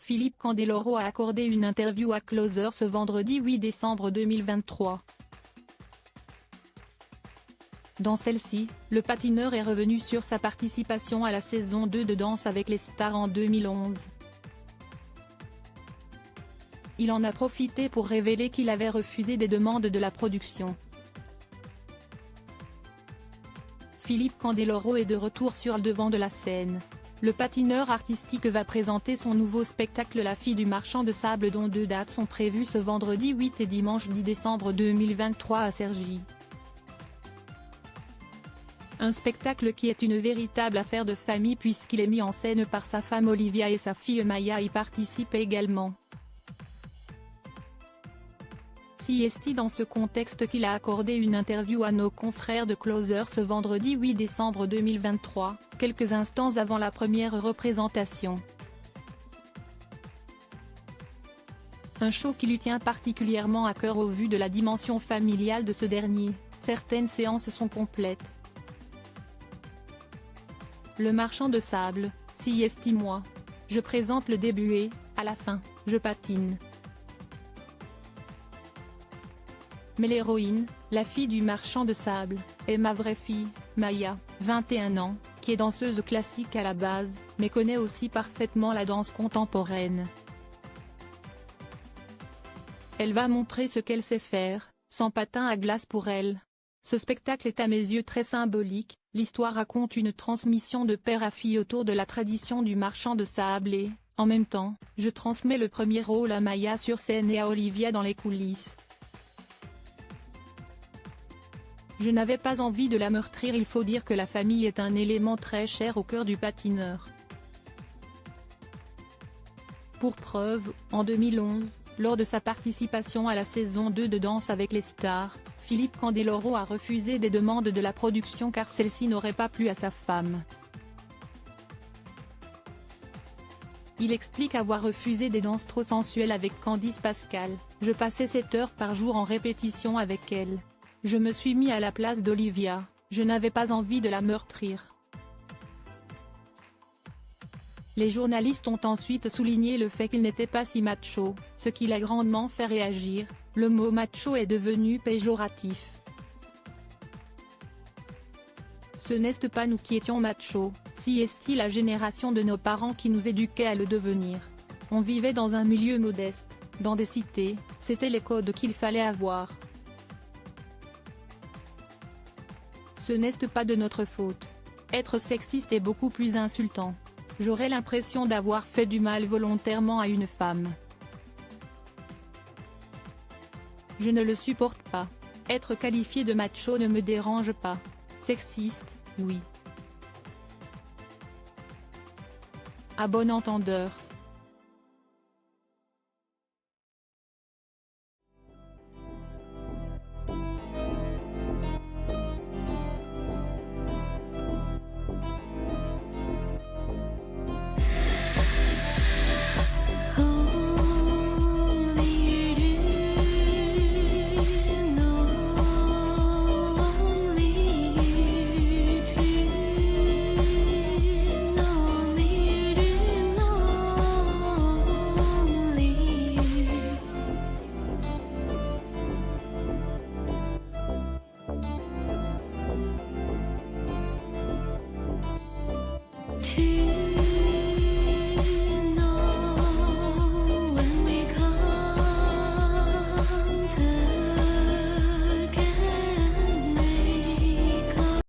Philippe Candeloro a accordé une interview à Closer ce vendredi 8 décembre 2023. Dans celle-ci, le patineur est revenu sur sa participation à la saison 2 de Danse avec les stars en 2011. Il en a profité pour révéler qu'il avait refusé des demandes de la production. Philippe Candeloro est de retour sur le devant de la scène. Le patineur artistique va présenter son nouveau spectacle La fille du marchand de sable dont 2 dates sont prévues ce vendredi 8 et dimanche 10 décembre 2023 à Cergy. Un spectacle qui est une véritable affaire de famille puisqu'il est mis en scène par sa femme Olivia et sa fille Maya y participent également. C'est dans ce contexte qu'il a accordé une interview à nos confrères de Closer ce vendredi 8 décembre 2023, quelques instants avant la première représentation. Un show qui lui tient particulièrement à cœur au vu de la dimension familiale de ce dernier, certaines séances sont complètes. Le marchand de sable, moi. Je présente le début et, à la fin, je patine. Mais l'héroïne, la fille du marchand de sable, est ma vraie fille, Maya, 21 ans, qui est danseuse classique à la base, mais connaît aussi parfaitement la danse contemporaine. Elle va montrer ce qu'elle sait faire, sans patin à glace pour elle. Ce spectacle est à mes yeux très symbolique, l'histoire raconte une transmission de père à fille autour de la tradition du marchand de sable et, en même temps, je transmets le premier rôle à Maya sur scène et à Olivia dans les coulisses. Je n'avais pas envie de la meurtrir. Il faut dire que la famille est un élément très cher au cœur du patineur. Pour preuve, en 2011, lors de sa participation à la saison 2 de Danse avec les stars, Philippe Candeloro a refusé des demandes de la production car celle-ci n'aurait pas plu à sa femme. Il explique avoir refusé des danses trop sensuelles avec Candice Pascal. Je passais 7 heures par jour en répétition avec elle. Je me suis mis à la place d'Olivia, je n'avais pas envie de la meurtrir. Les journalistes ont ensuite souligné le fait qu'il n'était pas si macho, ce qui l'a grandement fait réagir. Le mot macho est devenu péjoratif. Ce n'est pas nous qui étions machos, c'est la génération de nos parents qui nous éduquait à le devenir. On vivait dans un milieu modeste, dans des cités, c'était les codes qu'il fallait avoir. Ce n'est pas de notre faute. Être sexiste est beaucoup plus insultant. J'aurais l'impression d'avoir fait du mal volontairement à une femme. Je ne le supporte pas. Être qualifié de macho ne me dérange pas. Sexiste, oui. À bon entendeur.